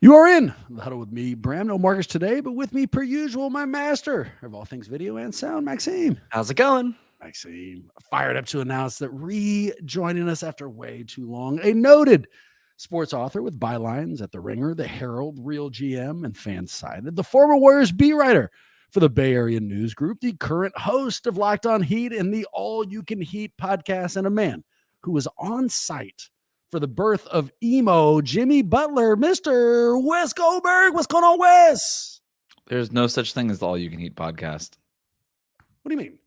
You are in the huddle with me, Bram. No Marcus today, but with me, per usual, my master of all things video and sound, Maxime. How's it going? Maxime, fired up to announce that rejoining us after way too long, a noted sports author with bylines at The Ringer, The Herald, Real GM, and Fansided, the former Warriors beat writer for the Bay Area News Group, the current host of Locked On Heat and the All You Can Heat podcast, and a man who was on site for the birth of emo Jimmy Butler, Mr. Wes Goldberg. What's going on, Wes? There's no such thing as the All You Can Eat podcast. What do you mean?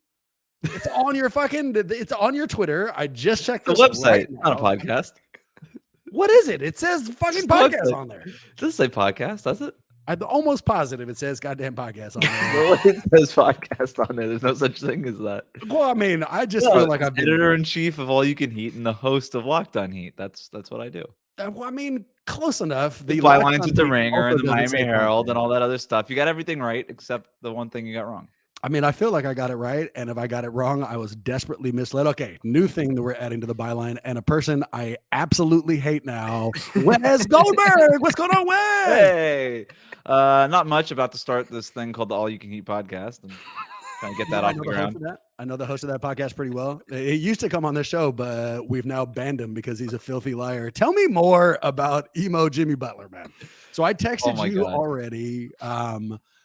It's on your it's on your Twitter. I just checked the this website, right not a podcast. What is it? It says fucking podcast on there. It doesn't say podcast, does it? I'm almost positive it says goddamn podcast on there. Well, it says podcast on there. There's no such thing as that. Well, I mean, I just feel like I've been editor-in-chief of All You Can Heat and the host of Locked On Heat. That's what I do. Well, I mean, close enough. The bylines with the Ringer and the Miami Herald and all that other stuff. You got everything right except the one thing you got wrong. I mean, I feel like I got it right, and if I got it wrong, I was desperately misled. Okay, new thing that we're adding to the byline, and a person I absolutely hate now, Wes Goldberg. What's going on, Wes? Hey, not much. About to start this thing called the All You Can Eat podcast, and trying to get that off the ground. I know the host of that podcast pretty well. He used to come on this show, but we've now banned him because he's a filthy liar. Tell me more about emo Jimmy Butler, man. So I texted you already.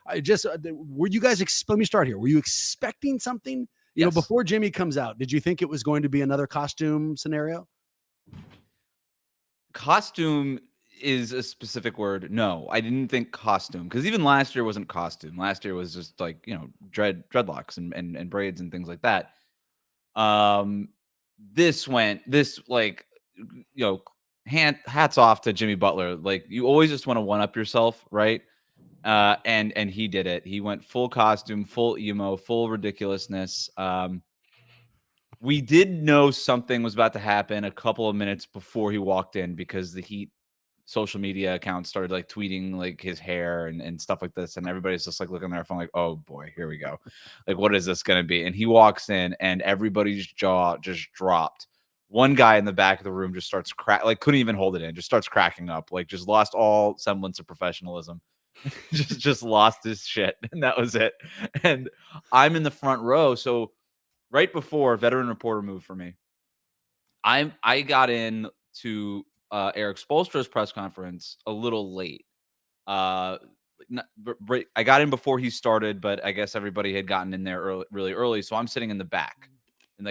Were you guys, let me start here. Were you expecting something, you know, before Jimmy comes out? Did you think it was going to be another costume scenario? Costume is a specific word. No, I didn't think costume, because even last year wasn't costume. Last year was just like, you know, dreadlocks and braids and things like that. This like, you know, hats off to Jimmy Butler. Like, you always just want to one up yourself, right? And he did it. He went full costume, full emo, full ridiculousness. We did know something was about to happen a couple of minutes before he walked in, because the Heat social media accounts started like tweeting like his hair and stuff like this, and everybody's just like looking at their phone like, oh boy, here we go. Like, what is this gonna be? And he walks in and everybody's jaw just dropped. One guy in the back of the room just starts couldn't even hold it in, just starts cracking up, like just lost all semblance of professionalism. just lost his shit, and that was it. And I'm in the front row, so right before veteran reporter moved for me, I got in to Eric Spoelstra's press conference a little late. I got in before he started, but I guess everybody had gotten in there really early, so I'm sitting in the back, in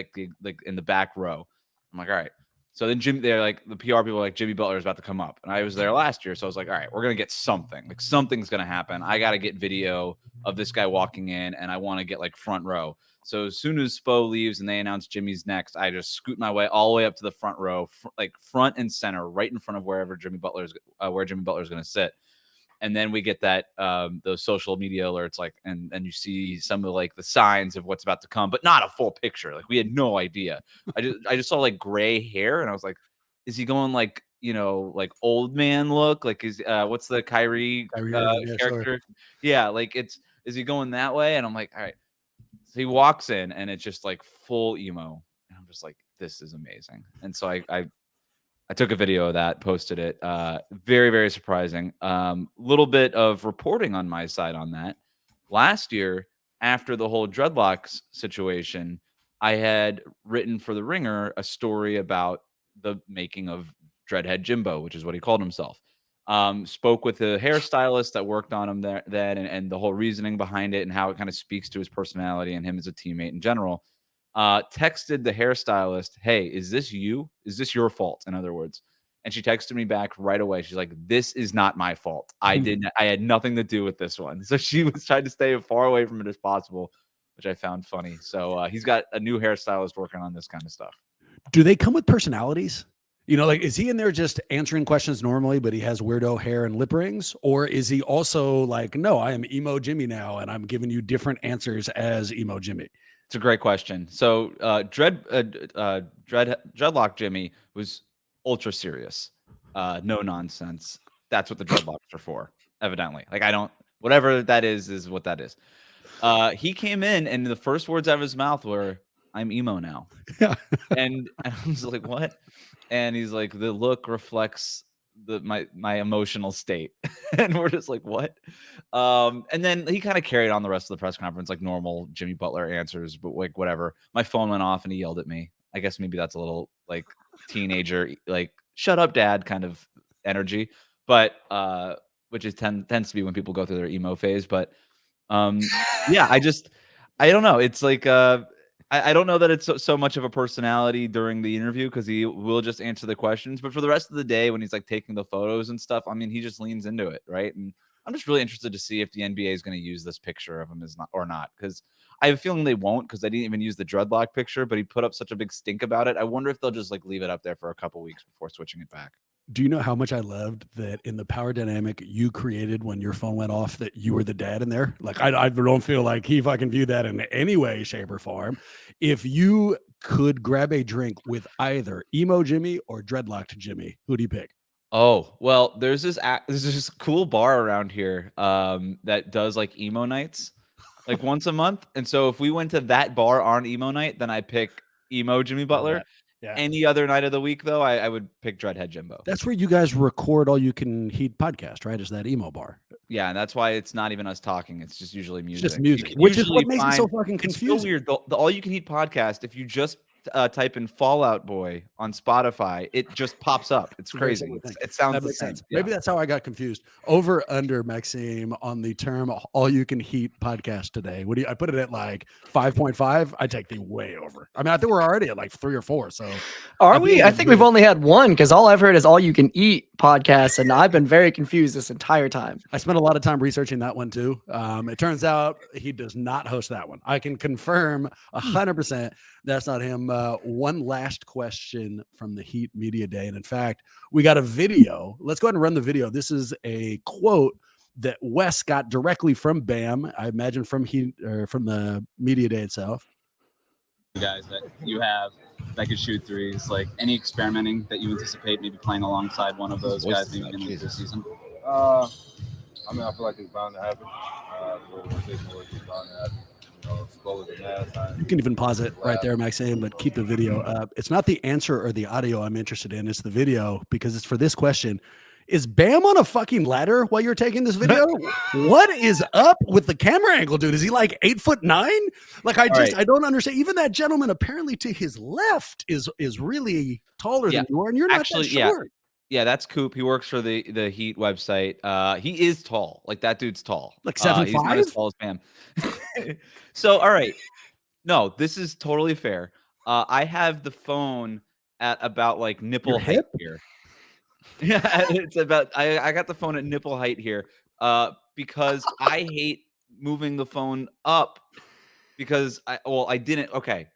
in the back row. I'm like, all right. So then they're like, the PR people are like, Jimmy Butler is about to come up. And I was there last year. So I was like, all right, we're going to get something. Like, something's going to happen. I got to get video of this guy walking in, and I want to get like front row. So as soon as Spo leaves and they announce Jimmy's next, I just scoot my way all the way up to the front row, like front and center, right in front of where Jimmy Butler is going to sit. And then we get that those social media alerts, like, and you see some of like the signs of what's about to come, but not a full picture. Like, we had no idea. I just saw like gray hair, and I was like, is he going like, you know, like old man look? Like, is what's the Kyrie character? Sure. Yeah, like is he going that way? And I'm like, all right. So he walks in, and it's just like full emo, and I'm just like, this is amazing. And so I took a video of that, posted it. Very, very surprising. Little bit of reporting on my side on that. Last year, after the whole dreadlocks situation, I had written for The Ringer a story about the making of Dreadhead Jimbo, which is what he called himself. Spoke with a hairstylist that worked on him then, and the whole reasoning behind it and how it kind of speaks to his personality and him as a teammate in general. Texted the hairstylist, hey, is this you? Is this your fault? In other words. And she texted me back right away. She's like, this is not my fault. I had nothing to do with this one. So she was trying to stay as far away from it as possible, which I found funny. So he's got a new hairstylist working on this kind of stuff. Do they come with personalities? You know, like, is he in there just answering questions normally, but he has weirdo hair and lip rings? Or is he also like, no, I am emo Jimmy now, and I'm giving you different answers as emo Jimmy? It's a great question. So Dreadlock Jimmy was ultra serious. No nonsense. That's what the dreadlocks are for, evidently. Like, whatever that is what that is. He came in, and the first words out of his mouth were, I'm emo now. And I was like, what? And he's like, the look reflects my emotional state. And we're just like, what? And then he kind of carried on the rest of the press conference like normal Jimmy Butler answers, but like whatever. My phone went off and he yelled at me. I guess maybe that's a little like teenager, like shut up, dad kind of energy. But which is tends to be when people go through their emo phase. But yeah, I don't know. It's like I don't know that it's so much of a personality during the interview because he will just answer the questions. But for the rest of the day, when he's like taking the photos and stuff, I mean, he just leans into it, right? And I'm just really interested to see if the NBA is going to use this picture of him or not, because I have a feeling they won't, because they didn't even use the dreadlock picture. But he put up such a big stink about it. I wonder if they'll just like leave it up there for a couple weeks before switching it back. Do you know how much I loved that in the power dynamic you created when your phone went off that you were the dad in there? Like, I don't feel like he fucking viewed that in any way, shape, or form. If you could grab a drink with either Emo Jimmy or Dreadlocked Jimmy, who do you pick? Oh, well, there's this cool bar around here that does like emo nights like once a month. And so if we went to that bar on emo night, then I pick emo Jimmy Love Butler. that. Yeah. Any other night of the week, though, I would pick Dreadhead Jimbo. That's where you guys record All You Can Heat podcast, right? Is that emo bar? Yeah, and that's why it's not even us talking. It's just usually music. It's just music, which is what makes it so fucking confusing. It's so weird. The All You Can Eat podcast, if you just type in Fallout Boy on Spotify, it just pops up. It's crazy. It sounds the same. Yeah. Maybe that's how I got confused. Over under, Maxime, on the term All You Can Heat podcast today. What do you? I put it at like 5.5. I take the way over. I mean, I think we're already at like 3 or 4. So are we? I think we've only had one, because all I've heard is All You Can Eat podcasts, and I've been very confused this entire time. I spent a lot of time researching that one too. It turns out he does not host that one. I can confirm 100% that's not him. One last question from the Heat Media Day. And in fact, we got a video. Let's go ahead and run the video. This is a quote that Wes got directly from Bam, I imagine from the Media Day itself. Guys that you have that could shoot threes, like any experimenting that you anticipate maybe playing alongside one of those guys maybe in the season? I mean, I feel like it's bound to happen. The organization work is bound to happen. You can even pause it right there, Maxime, but keep the video up. It's not the answer or the audio I'm interested in. It's the video, because it's for this question. Is Bam on a fucking ladder while you're taking this video? What is up with the camera angle, dude? Is he like 8'9"? Like, I don't understand. Even that gentleman apparently to his left is really taller than you are, and you're not that short. Yeah, that's Coop. He works for the Heat website. He is tall. Like, that dude's tall. Like 7'5"? He's not as tall as Bam. So, all right. No, this is totally fair. I have the phone at about like nipple height here. Yeah, it's about I got the phone at nipple height here. Because I hate moving the phone up, because I didn't. Okay.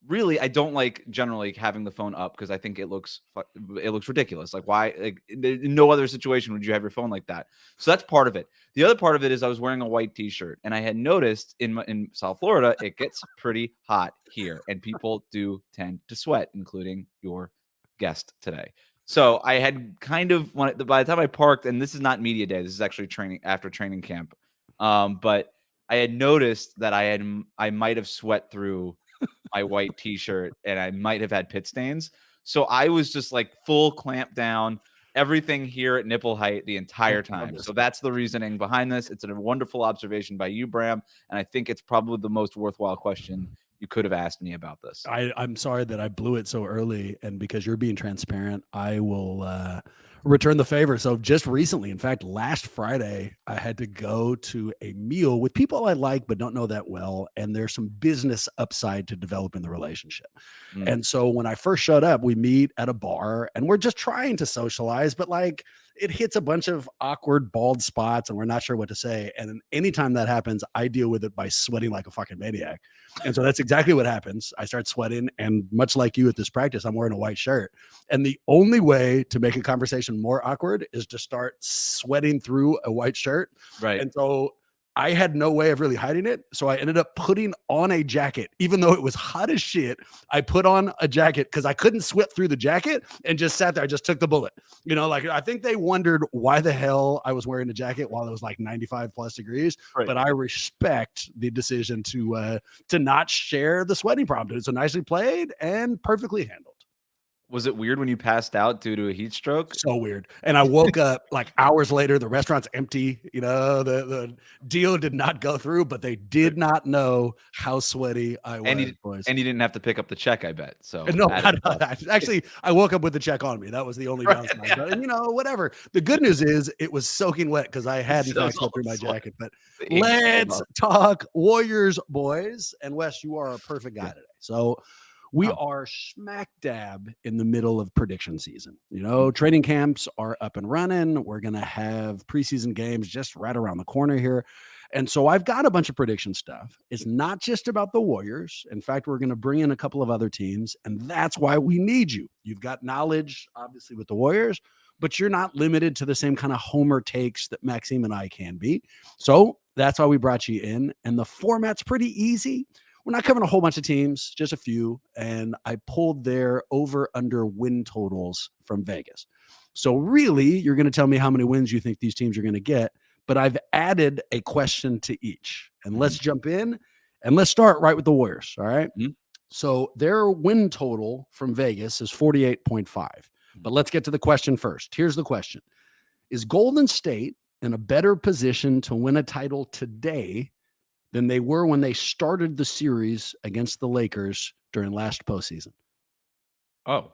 Really, I don't like generally having the phone up, because I think it looks ridiculous. Like, why? Like, in no other situation would you have your phone like that. So that's part of it. The other part of it is I was wearing a white T-shirt, and I had noticed in South Florida it gets pretty hot here, and people do tend to sweat, including your guest today. So I had kind of by the time I parked, and this is not media day. This is actually after training camp. But I had noticed that I might have sweat through my white T-shirt, and I might have had pit stains. So I was just like full clamp down, everything here at nipple height the entire time. So that's the reasoning behind this. It's a wonderful observation by you, Bram, and I think it's probably the most worthwhile question you could have asked me about this. I'm sorry that I blew it so early, and because you're being transparent, I will return the favor. So just recently, in fact, last Friday, I had to go to a meal with people I like but don't know that well, and there's some business upside to developing the relationship. And so when I first showed up, we meet at a bar, and we're just trying to socialize, but like it hits a bunch of awkward bald spots, and we're not sure what to say. And anytime that happens, I deal with it by sweating like a fucking maniac. And so that's exactly what happens. I start sweating, and much like you at this practice, I'm wearing a white shirt. And the only way to make a conversation more awkward is to start sweating through a white shirt. Right. And so I had no way of really hiding it. So I ended up putting on a jacket, even though it was hot as shit. I put on a jacket because I couldn't sweat through the jacket, and just sat there. I just took the bullet. You know, like, I think they wondered why the hell I was wearing a jacket while it was like 95 plus degrees. Right. But I respect the decision to not share the sweating problem. It's so nicely played and perfectly handled. Was it weird when you passed out due to a heat stroke? So weird. And I woke up like hours later. The restaurant's empty. You know, the deal did not go through, but they did not know how sweaty I was, And you boys. and you didn't have to pick up the check, I bet. So No, added plus. actually, I woke up with the check on me. That was the only downside. But, and you know, whatever. The good news is it was soaking wet because I had in So fact slept through my sweat. jacket. But The ink let's came talk Warriors, boys. And Wes, you are a perfect guy today. So we Oh. are smack dab in the middle of prediction season. You know, training camps are up and running. We're going to have preseason games just right around the corner here. And so I've got a bunch of prediction stuff. It's not just about the Warriors. In fact, we're going to bring in a couple of other teams, and that's why we need you. You've got knowledge, obviously, with the Warriors, but you're not limited to the same kind of homer takes that Maxime and I can be. So that's why we brought you in. And the format's pretty easy. We're not covering a whole bunch of teams, just a few. And I pulled their over-under win totals from Vegas. So really, you're going to tell me how many wins you think these teams are going to get. But I've added a question to each. And let's jump in and let's start right with the Warriors. All right. Mhm. So their win total from Vegas is 48.5. But let's get to the question first. Here's the question. Is Golden State in a better position to win a title today than they were when they started the series against the Lakers during last postseason? Oh,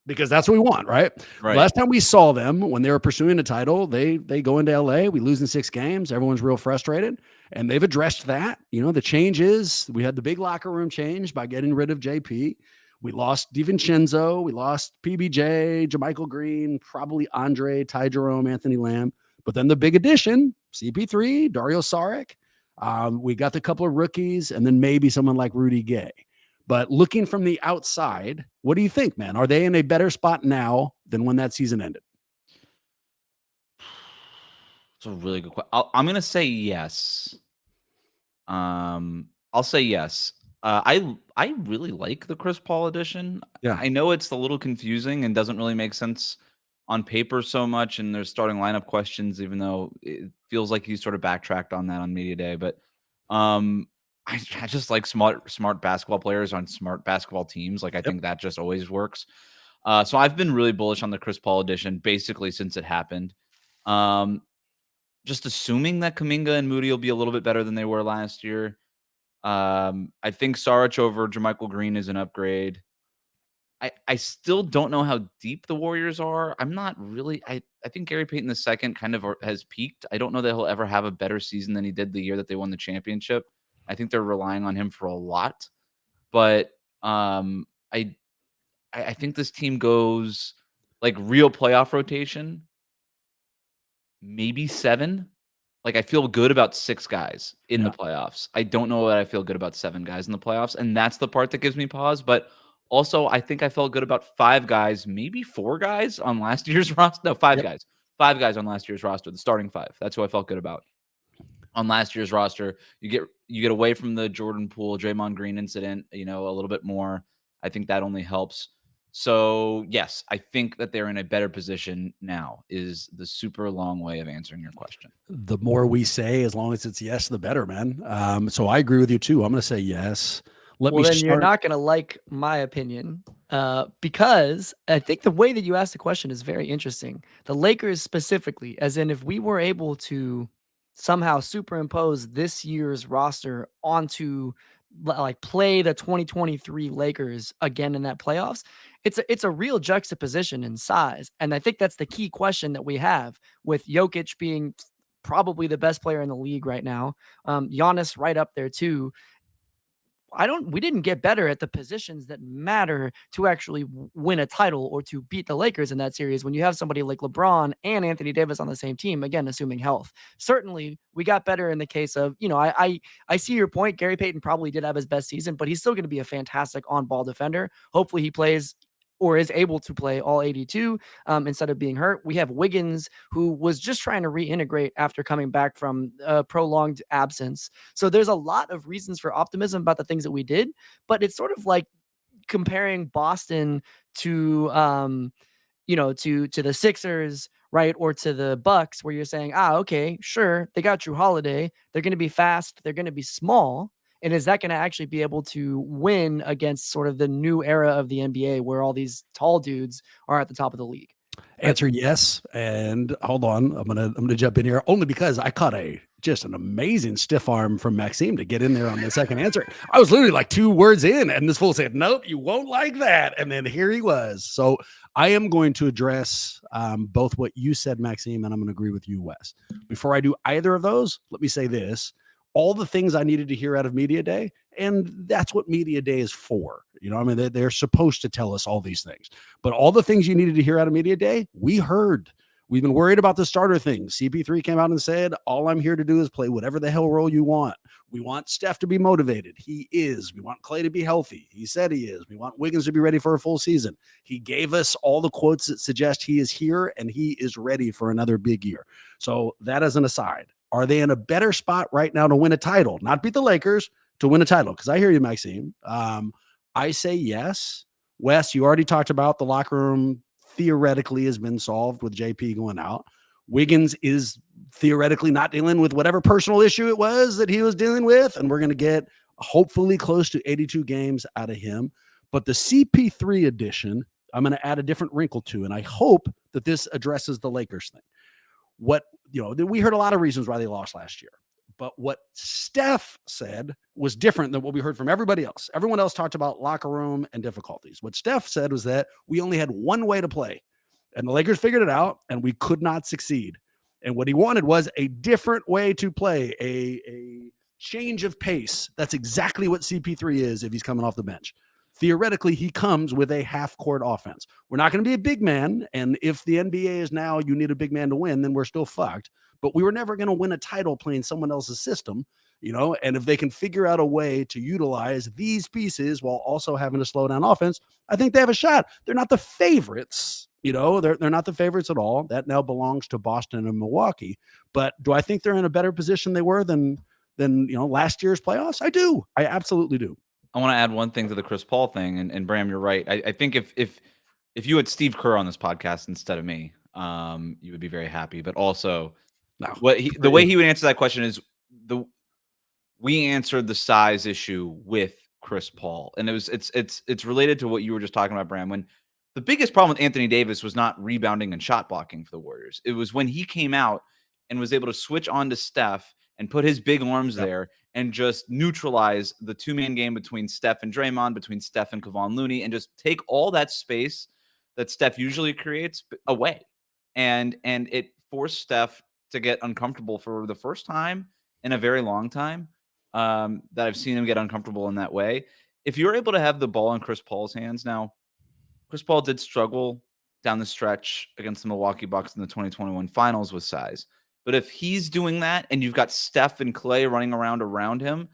Because that's what we want, right? right. Last time we saw them when they were pursuing a title, they go into LA, we lose in 6 games. Everyone's real frustrated, and they've addressed that. You know, the change is we had the big locker room change by getting rid of JP. We lost DiVincenzo, we lost PBJ, JaMychal Green, probably Andre, Ty Jerome, Anthony Lamb. But then the big addition, CP3, Dario Saric. We got the couple of rookies, and then maybe someone like Rudy Gay. But looking from the outside, what do you think, man? Are they in a better spot now than when that season ended? It's a really good question. I'm gonna say yes. I'll say yes. I really like the Chris Paul edition. Yeah. I know it's a little confusing and doesn't really make sense on paper so much, and there's starting lineup questions, even though it feels like he sort of backtracked on that on media day. But I just like smart basketball players on smart basketball teams. Like I think that just always works. So I've been really bullish on the Chris Paul edition basically since it happened. Just assuming that Kuminga and Moody will be a little bit better than they were last year. I think Saric over JaMychal Green is an upgrade. I still don't know how deep the Warriors are. I'm not really. I think Gary Payton II kind of has peaked. I don't know that he'll ever have a better season than he did the year that they won the championship. I think they're relying on him for a lot. But I think this team goes like real playoff rotation, maybe 7. Like I feel good about 6 guys in the playoffs. I don't know that I feel good about 7 guys in the playoffs, and that's the part that gives me pause. But also, I think I felt good about 5 guys, maybe 4 guys on last year's roster. No, 5 guys. 5 guys on last year's roster, the starting 5. That's who I felt good about. On last year's roster, you get away from the Jordan Poole, Draymond Green incident, a little bit more. I think that only helps. So, yes, I think that they're in a better position now is the super long way of answering your question. The more we say, as long as it's yes, the better, man. So I agree with you too. I'm going to say yes. You're not going to like my opinion because I think the way that you asked the question is very interesting. The Lakers specifically, as in if we were able to somehow superimpose this year's roster onto like play the 2023 Lakers again in that playoffs, it's a real juxtaposition in size. And I think that's the key question that we have with Jokic being probably the best player in the league right now. Giannis right up there too. We didn't get better at the positions that matter to actually win a title or to beat the Lakers in that series when you have somebody like LeBron and Anthony Davis on the same team, again, assuming health. Certainly, we got better in the case of, I see your point. Gary Payton probably did have his best season, but he's still going to be a fantastic on-ball defender. Hopefully he plays or is able to play all 82 instead of being hurt. We have Wiggins, who was just trying to reintegrate after coming back from a prolonged absence. So there's a lot of reasons for optimism about the things that we did, but it's sort of like comparing Boston to, to the Sixers, right? Or to the Bucks, where you're saying, okay, sure, they got Drew Holiday. They're going to be fast. They're going to be small. And is that going to actually be able to win against sort of the new era of the NBA where all these tall dudes are at the top of the league? Answer yes. And hold on, I'm gonna jump in here only because I caught just an amazing stiff arm from Maxime to get in there on the second answer. I was literally like 2 words in, and this fool said, "Nope, you won't like that." And then here he was. So I am going to address both what you said, Maxime, and I'm going to agree with you, Wes. Before I do either of those, let me say this: all the things I needed to hear out of Media Day, and that's what Media Day is for. You know, I mean, they're supposed to tell us all these things, but all the things you needed to hear out of Media Day, we heard. We've been worried about the starter thing. CP3 came out and said, all I'm here to do is play whatever the hell role you want. We want Steph to be motivated. He is. We want Clay to be healthy. He said he is. We want Wiggins to be ready for a full season. He gave us all the quotes that suggest he is here and he is ready for another big year. So that as an aside, are they in a better spot right now to win a title? Not beat the Lakers, to win a title. Because I hear you, Maxime. I say yes. Wes, you already talked about the locker room theoretically has been solved with JP going out. Wiggins is theoretically not dealing with whatever personal issue it was that he was dealing with, and we're going to get hopefully close to 82 games out of him. But the CP3 edition, I'm going to add a different wrinkle to, and I hope that this addresses the Lakers thing. We heard a lot of reasons why they lost last year. But what Steph said was different than what we heard from everybody else. Everyone else talked about locker room and difficulties. What Steph said was that we only had one way to play, and the Lakers figured it out, and we could not succeed. And what he wanted was a different way to play, a change of pace. That's exactly what CP3 is if he's coming off the bench. Theoretically, he comes with a half-court offense. We're not going to be a big man, and if the NBA is now you need a big man to win, then we're still fucked. But we were never going to win a title playing someone else's system, and if they can figure out a way to utilize these pieces while also having to slow down offense, I think they have a shot. They're not the favorites, they're not the favorites at all. That now belongs to Boston and Milwaukee. But do I think they're in a better position they were than last year's playoffs? I do. I absolutely do. I want to add one thing to the Chris Paul thing, and Bram, you're right. I think if you had Steve Kerr on this podcast instead of me, you would be very happy. But also, the way he would answer that question is we answered the size issue with Chris Paul, and it's related to what you were just talking about, Bram. When the biggest problem with Anthony Davis was not rebounding and shot blocking for the Warriors. It was when he came out and was able to switch on to Steph and put his big arms there and just neutralize the two-man game between Steph and Draymond, between Steph and Kevon Looney, and just take all that space that Steph usually creates away. And it forced Steph to get uncomfortable for the first time in a very long time that I've seen him get uncomfortable in that way. If you're able to have the ball in Chris Paul's hands now, Chris Paul did struggle down the stretch against the Milwaukee Bucks in the 2021 finals with size. But if he's doing that and you've got Steph and Clay running around him,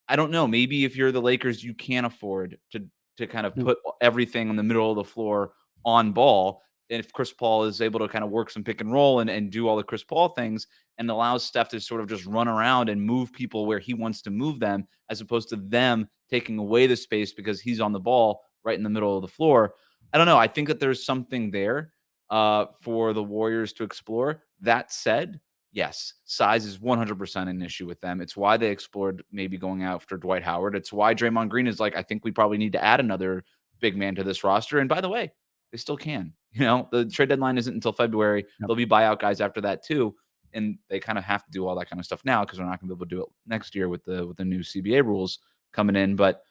I don't know. Maybe if you're the Lakers, you can't afford to kind of put everything in the middle of the floor on ball. And if Chris Paul is able to kind of work some pick and roll and do all the Chris Paul things and allows Steph to sort of just run around and move people where he wants to move them, as opposed to them taking away the space because he's on the ball right in the middle of the floor. I don't know. I think that there's something there for the Warriors to explore. That said, yes, size is 100% an issue with them. It's why they explored maybe going after Dwight Howard. It's why Draymond Green is like, I think we probably need to add another big man to this roster. And by the way, they still can. The trade deadline isn't until February. There'll be buyout guys after that too. And they kind of have to do all that kind of stuff now because they're not going to be able to do it next year with the new CBA rules coming in. But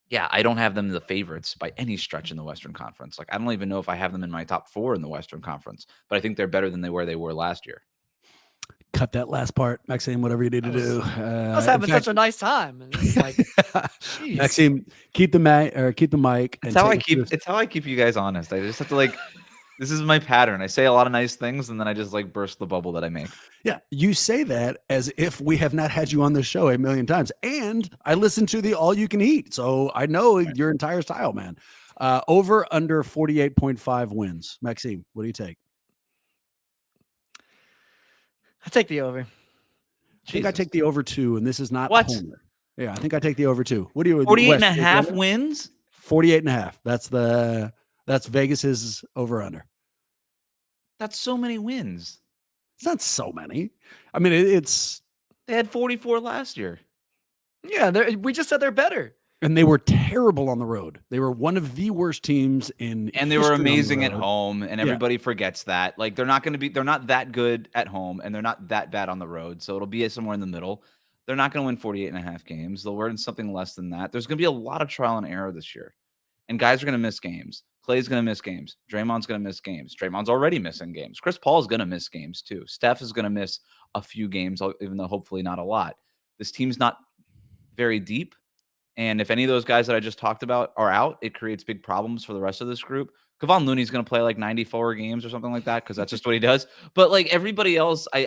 yeah, I don't have them the favorites by any stretch in the Western Conference. Like, I don't even know if I have them in my top 4 in the Western Conference, but I think they're better than they were last year. Cut that last part, Maxime, whatever you need to do. I was having such a nice time. And it's like, Maxime, keep the mic. It's how I keep you guys honest. I just have to this is my pattern. I say a lot of nice things and then I just burst the bubble that I make. Yeah, you say that as if we have not had you on the show a million times. And I listen to the All You Can Eat, so I know your entire style, man. Over under 48.5 wins. Maxime, what do you take? I take the over. I think I take the over 2, and this is not what? Homer. Yeah, I think I take the over 2. What do you? 48.5 wins? 48.5. That's Vegas's over under. That's so many wins. It's not so many. I mean, it's they had 44 last year. Yeah, we just said they're better. And they were terrible on the road. They were one of the worst teams in And they were history on the amazing at road. home, and everybody forgets that. Like, they're not that good at home, and they're not that bad on the road. So it'll be somewhere in the middle. They're not going to win 48.5 games. They'll win something less than that. There's going to be a lot of trial and error this year. And guys are going to miss games. Clay's going to miss games. Draymond's going to miss games. Draymond's already missing games. Chris Paul's going to miss games too. Steph is going to miss a few games, even though hopefully not a lot. This team's not very deep. And if any of those guys that I just talked about are out, it creates big problems for the rest of this group. Kevon Looney's going to play like 94 games or something like that because that's just what he does. But like everybody else, I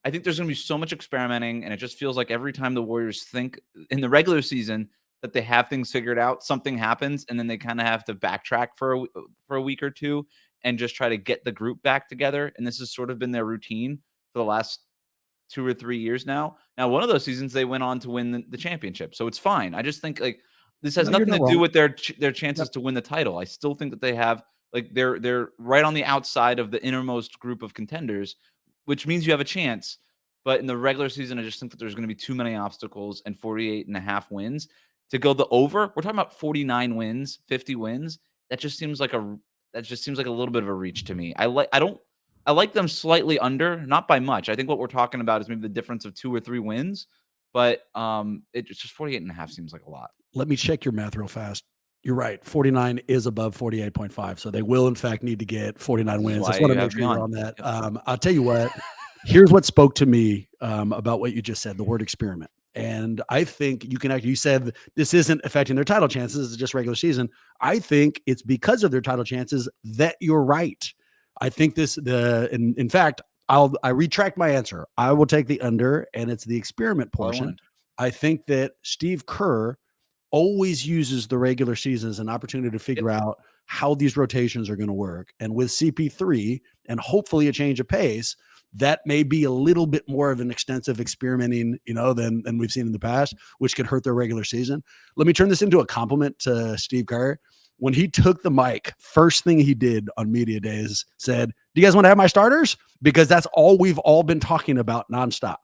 think there's going to be so much experimenting, and it just feels like every time the Warriors think in the regular season that they have things figured out, something happens, and then they kind of have to backtrack for a week or two and just try to get the group back together. And this has sort of been their routine for the last 2 or 3 years now. Now, one of those seasons they went on to win the championship, so it's fine. I just think like this has nothing to do with their chances to win the title. I still think that they have like they're right on the outside of the innermost group of contenders, which means you have a chance. But in the regular season, I just think that there's going to be too many obstacles, and 48.5 wins to go the over. We're talking about 49 wins, 50 wins. That just seems like a little bit of a reach to me. I like them slightly under, not by much. I think what we're talking about is maybe the difference of 2 or 3 wins, but it's just 48.5 seems like a lot. Let me check your math real fast. You're right. 49 is above 48.5. So they will, in fact, need to get 49 wins. I just want to make sure you're on that. I'll tell you what, here's what spoke to me about what you just said, the word experiment. And I think you said this isn't affecting their title chances. It's just regular season. I think it's because of their title chances that you're right. I think in fact, I retract my answer. I will take the under, and it's the experiment portion. I think that Steve Kerr always uses the regular season as an opportunity to figure out how these rotations are going to work. And with CP3 and hopefully a change of pace, that may be a little bit more of an extensive experimenting, than we've seen in the past, which could hurt their regular season. Let me turn this into a compliment to Steve Kerr. When he took the mic, first thing he did on media days said, "Do you guys want to have my starters?" Because that's all we've all been talking about nonstop.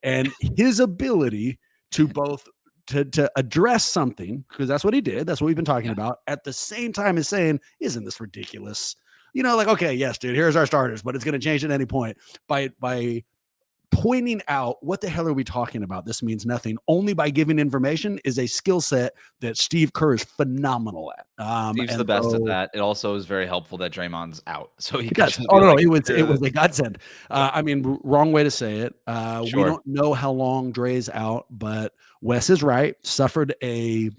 And his ability to both to address something, because that's what he did. That's what we've been talking about. At the same time as saying, "Isn't this ridiculous?" Like, okay, yes, dude, here's our starters, but it's going to change at any point. By pointing out what the hell are we talking about? This means nothing. Only by giving information is a skill set that Steve Kerr is phenomenal at. Steve's the best at that. It also is very helpful that Draymond's out, so he can. Oh no, it was a godsend. I mean, wrong way to say it. We don't know how long Dre's out, but Wes is right. Suffered I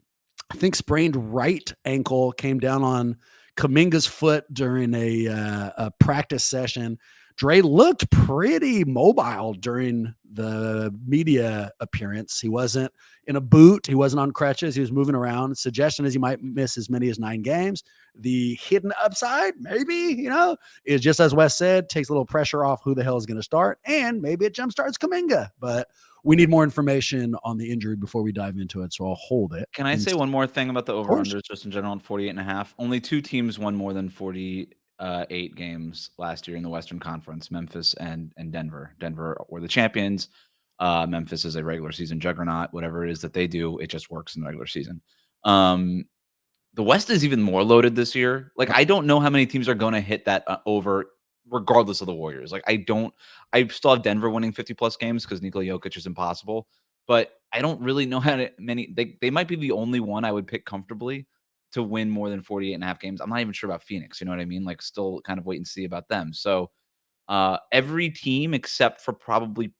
think sprained right ankle, came down on Kuminga's foot during a practice session. Dre looked pretty mobile during the media appearance. He wasn't in a boot. He wasn't on crutches. He was moving around. Suggestion is he might miss as many as 9 games. The hidden upside, maybe, is just as Wes said, takes a little pressure off who the hell is going to start, and maybe it jumpstarts Kuminga. But we need more information on the injury before we dive into it, so I'll hold it. Can I say one more thing about the over-unders just in general on 48.5? Only 2 teams won more than 48 games last year in the Western Conference, Memphis and Denver. Denver were the champions. Memphis is a regular season juggernaut. Whatever it is that they do, it just works in the regular season. The West is even more loaded this year. Like, I don't know how many teams are going to hit that over regardless of the Warriors. Like, I still have Denver winning 50-plus games because Nikola Jokic is impossible. But I don't really know how many. They might be the only one I would pick comfortably to win more than 48.5 games. I'm not even sure about Phoenix. You know what I mean? Like, still kind of wait and see about them. So every team except for probably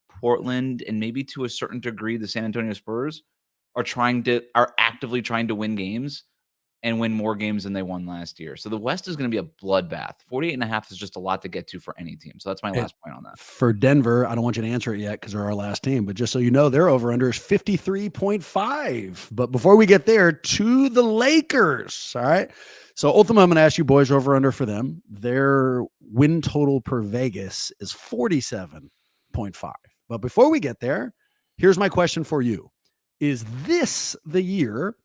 Portland and maybe to a certain degree the San Antonio Spurs are actively trying to win games and win more games than they won last year. So the West is going to be a bloodbath. 48.5 is just a lot to get to for any team. So that's my last point on that. For Denver, I don't want you to answer it yet because they're our last team, but just so you know, their over-under is 53.5. But before we get there, to the Lakers, all right? So ultimately, I'm going to ask you boys over-under for them. Their win total per Vegas is 47.5. But before we get there, here's my question for you. Is this the year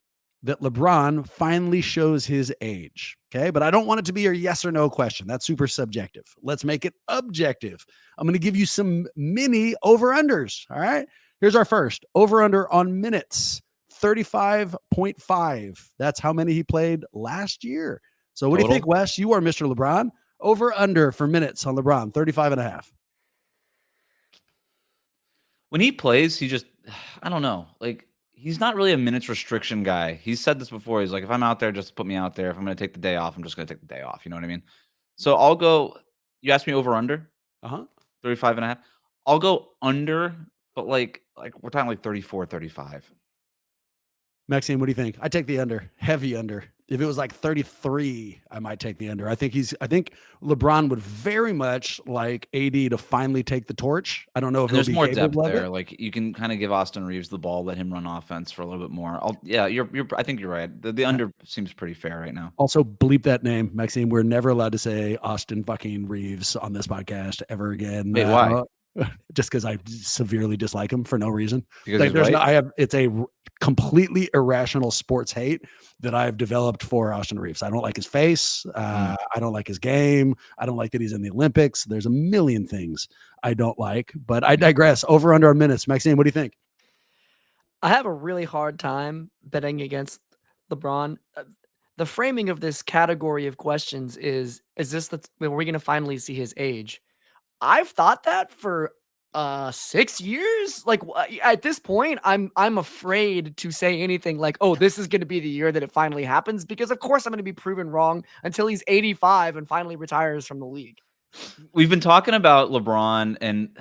that LeBron finally shows his age? Okay, but I don't want it to be your yes or no question. That's super subjective. Let's make it objective. I'm going to give you some mini over-unders, all right? Here's our first over under on minutes 35.5. That's how many he played last year. So what do you think, Wes? You are Mr. LeBron. Over under for minutes on LeBron 35.5. When he plays, he just, I don't know. Like, he's not really a minutes restriction guy. He's said this before. He's like, if I'm out there, just put me out there. If I'm going to take the day off, I'm just going to take the day off. You know what I mean? So I'll go, you asked me over under? 35.5. I'll go under, but like we're talking like 34, 35. Maxime, what do you think? I take the under, heavy under. If it was like 33, I might take the under. I think LeBron would very much like AD to finally take the torch. I don't know if there's more depth there. Like, you can kind of give Austin Reeves the ball, let him run offense for a little bit more. I think you're right. The under seems pretty fair right now. Also, bleep that name, Maxime. We're never allowed to say Austin fucking Reeves on this podcast ever again. Wait, why? Just because I severely dislike him for no reason. Because like, it's a completely irrational sports hate that I've developed for Austin Reeves. I don't like his face. I don't like his game. I don't like that he's in the Olympics. There's a million things I don't like, but I digress. Over under minutes. Maxime, what do you think? I have a really hard time betting against LeBron. The framing of this category of questions is this are we going to finally see his age? I've thought that for 6 years. Like, at this point, I'm afraid to say anything like, oh, this is going to be the year that it finally happens, because of course I'm going to be proven wrong until he's 85 and finally retires from the league. We've been talking about LeBron, and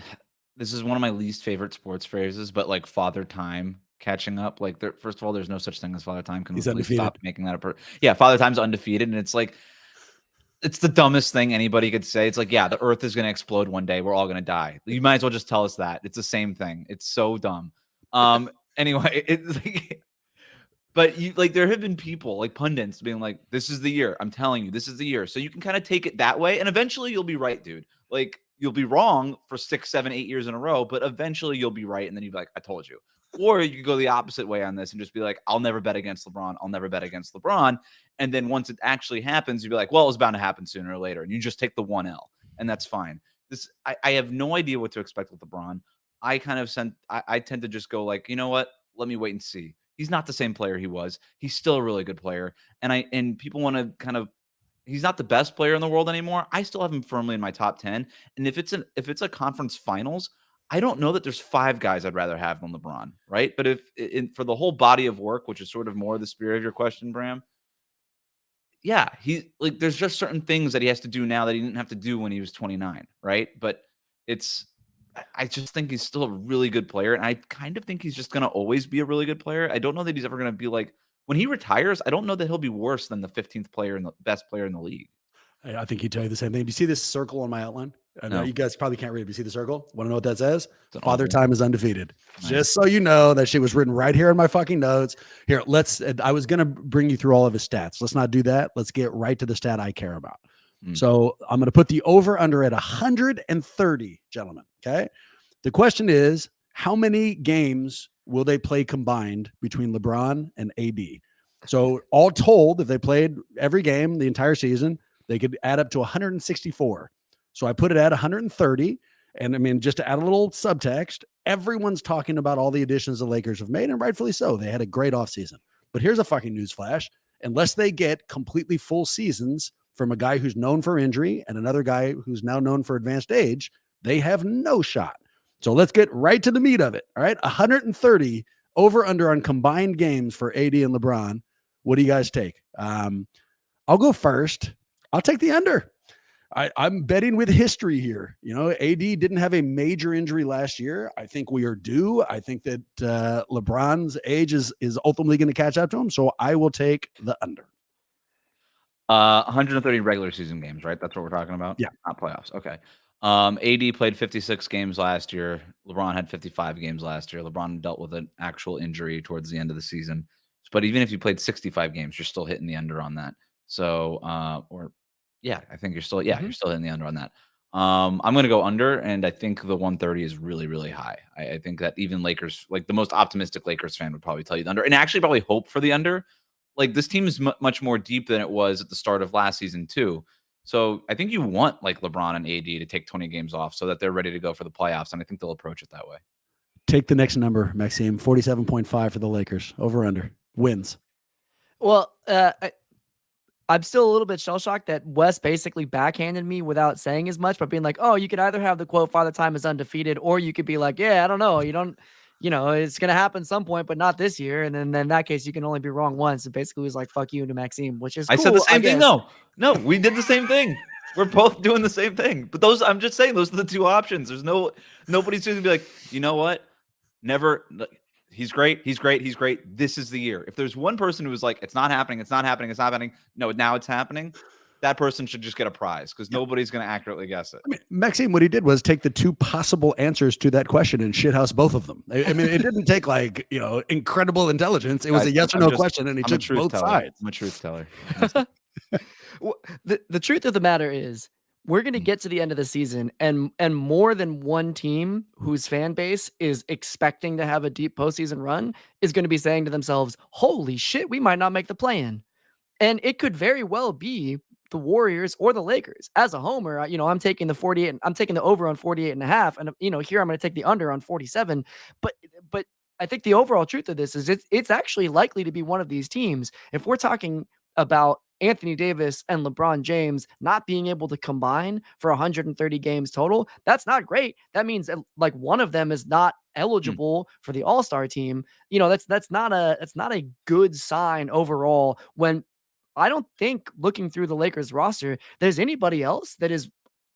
this is one of my least favorite sports phrases, but like father time catching up. Like, first of all, there's no such thing as father time. Can we please stop making that a father time's undefeated, and it's like, it's the dumbest thing anybody could say. It's like, yeah, the earth is going to explode one day. We're all going to die. You might as well just tell us that. It's the same thing. It's so dumb. Anyway, it's like, but there have been people like pundits being like, this is the year. I'm telling you, this is the year. So you can kind of take it that way. And eventually you'll be right, dude. Like, you'll be wrong for 6, 7, 8 years in a row, but eventually you'll be right. And then you'll be like, I told you. Or you could go the opposite way on this and just be like, I'll never bet against LeBron. I'll never bet against LeBron. And then once it actually happens, you'd be like, well, it was bound to happen sooner or later. And you just take the 1L, and that's fine. I have no idea what to expect with LeBron. I tend to just go like, you know what? Let me wait and see. He's not the same player he was. He's still a really good player. And people want to kind of, he's not the best player in the world anymore. I still have him firmly in my top 10. And if it's a conference finals, I don't know that there's 5 guys I'd rather have than LeBron, right? But for the whole body of work, which is sort of more the spirit of your question, Bram, yeah, there's just certain things that he has to do now that he didn't have to do when he was 29, right? But I just think he's still a really good player, and I kind of think he's just going to always be a really good player. I don't know that he's ever going to be like, when he retires, I don't know that he'll be worse than the 15th player and the best player in the league. I think he'd tell you the same thing. Do you see this circle on my outline? I know No. you guys probably can't read it. But you see the circle? Want to know what that says? Father oval. time is undefeated. Nice. Just so you know, that shit was written right here in my fucking notes. Here, I was going to bring you through all of his stats. Let's not do that. Let's get right to the stat I care about. So I'm going to put the over under at 130, gentlemen. Okay. The question is, how many games will they play combined between LeBron and AD? So all told, if they played every game the entire season, they could add up to 164. So I put it at 130. And I mean, just to add a little subtext, everyone's talking about all the additions the Lakers have made, and rightfully so. They had a great offseason. But here's a fucking newsflash. Unless they get completely full seasons from a guy who's known for injury and another guy who's now known for advanced age, they have no shot. So let's get right to the meat of it. All right. 130 over under on combined games for AD and LeBron. What do you guys take? I'll go first. I'll take the under. I'm betting with history here. You know, AD didn't have a major injury last year. I think we are due. I think that LeBron's age is ultimately going to catch up to him. So I will take the under. 130 regular season games, right? That's what we're talking about? Yeah. Not playoffs. Okay. AD played 56 games last year. LeBron had 55 games last year. LeBron dealt with an actual injury towards the end of the season. But even if you played 65 games, you're still hitting the under on that. So, I think you're still hitting the under on that. I'm going to go under, and I think the 130 is really, really high. I think that even Lakers, like the most optimistic Lakers fan, would probably tell you the under, and actually probably hope for the under. Like, this team is much more deep than it was at the start of last season too. So I think you want like LeBron and AD to take 20 games off so that they're ready to go for the playoffs, and I think they'll approach it that way. Take the next number, Maxime. 47.5 for the Lakers. Over under. Wins. Well, I'm still a little bit shell-shocked that Wes basically backhanded me without saying as much, but being like, oh, you could either have the quote, Father Time is undefeated, or you could be like, yeah, I don't know. It's going to happen some point, but not this year. And then in that case, you can only be wrong once. And basically it was like, fuck you to Maxime, which is cool, I said the same thing. guess. No, we did the same thing. We're both doing the same thing. But I'm just saying, those are the two options. There's nobody's going to be like, you know what? Never. He's great. He's great. He's great. This is the year. If there's one person who was like, it's not happening. It's not happening. It's not happening. No, now it's happening. That person should just get a prize because nobody's going to accurately guess it. I mean, Maxime, what he did was take the two possible answers to that question and shithouse both of them. I mean, it didn't take incredible intelligence. It was a yes or no question, and he took both sides. I'm a truth teller. Well, the truth of the matter is, we're going to get to the end of the season, and more than one team whose fan base is expecting to have a deep postseason run is going to be saying to themselves, holy shit, we might not make the play-in. And it could very well be the Warriors or the Lakers. As a homer, I'm taking the 48, I'm taking the over on 48.5. And, here I'm going to take the under on 47. But I think the overall truth of this is it's actually likely to be one of these teams. If we're talking about Anthony Davis and LeBron James not being able to combine for 130 games total, that's not great. That means that like one of them is not eligible for the All-Star team. That's not a good sign overall when I don't think looking through the Lakers roster, there's anybody else that is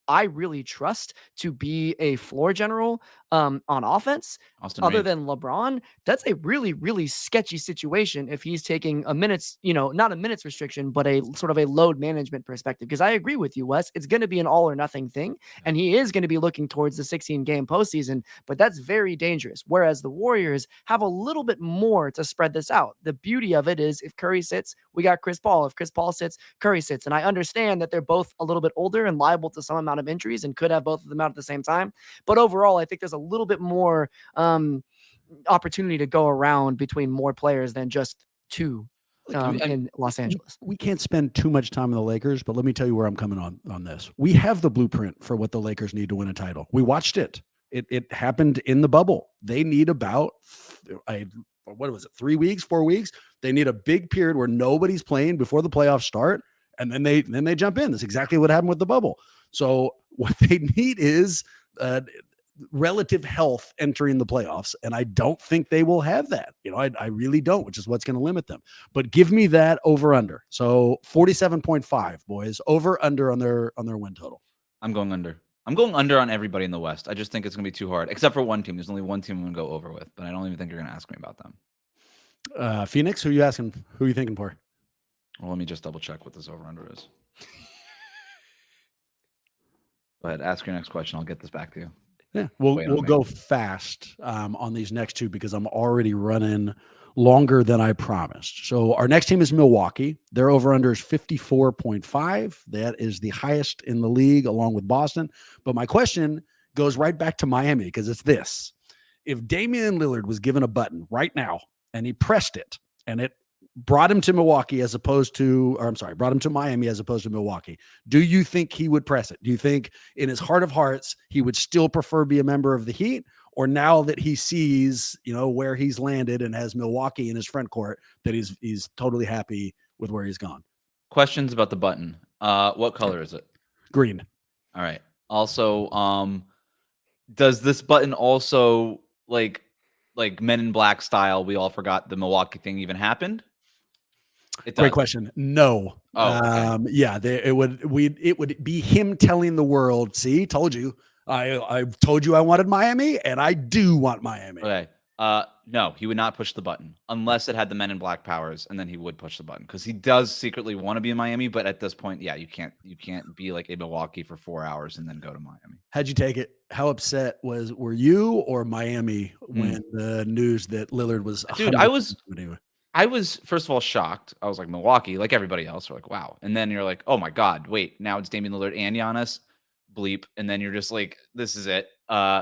I really trust to be a floor general on offense other than LeBron. That's a really, really sketchy situation if he's taking a minutes, not a minutes restriction, but a sort of a load management perspective. Because I agree with you, Wes. It's going to be an all or nothing thing. And he is going to be looking towards the 16-game postseason, but that's very dangerous. Whereas the Warriors have a little bit more to spread this out. The beauty of it is if Curry sits, we got Chris Paul. If Chris Paul sits, Curry sits. And I understand that they're both a little bit older and liable to some amount of injuries and could have both of them out at the same time. But overall, I think there's a little bit more opportunity to go around between more players than just two in Los Angeles. We can't spend too much time on the Lakers, but let me tell you where I'm coming on this. We have the blueprint for what the Lakers need to win a title. We watched it. It happened in the bubble. They need about 3 weeks, 4 weeks. They need a big period where nobody's playing before the playoffs start, and then they jump in. That's exactly what happened with the bubble. So what they need is relative health entering the playoffs, and I don't think they will have that. I really don't, which is what's going to limit them. But give me that over under. So 47.5, boys, over under on their win total. I'm going under. I'm going under on everybody in the West. I just think it's going to be too hard, except for one team. There's only one team I'm going to go over with, but I don't even think you're going to ask me about them. Phoenix, who are you asking? Who are you thinking for? Well, let me just double check what this over under is. Go ahead, ask your next question. I'll get this back to you. Yeah, we'll go fast on these next two because I'm already running longer than I promised. So our next team is Milwaukee. Their over-under is 54.5. That is the highest in the league along with Boston. But my question goes right back to Miami because it's this. If Damian Lillard was given a button right now and he pressed it and it brought him to Miami as opposed to Milwaukee, do you think he would press it? Do you think in his heart of hearts, he would still prefer be a member of the Heat? Or now that he sees, where he's landed and has Milwaukee in his front court, that he's totally happy with where he's gone? Questions about the button. What color is it? Green. All right. Also, does this button also like Men in Black style? We all forgot the Milwaukee thing even happened. Great question. No. Oh, okay. Yeah. It would be him telling the world, "See, told you. I told you I wanted Miami, and I do want Miami." Okay. No, he would not push the button unless it had the Men in Black powers, and then he would push the button because he does secretly want to be in Miami. But at this point, yeah, you can't be like in Milwaukee for 4 hours and then go to Miami. How'd you take it? How upset were you or Miami when the news that Lillard was? Dude, I was first of all shocked. I was like, Milwaukee, like everybody else, we're like, wow. And then you're like, oh my God, wait, now it's Damian Lillard and Giannis. Bleep. And then you're just like, this is it.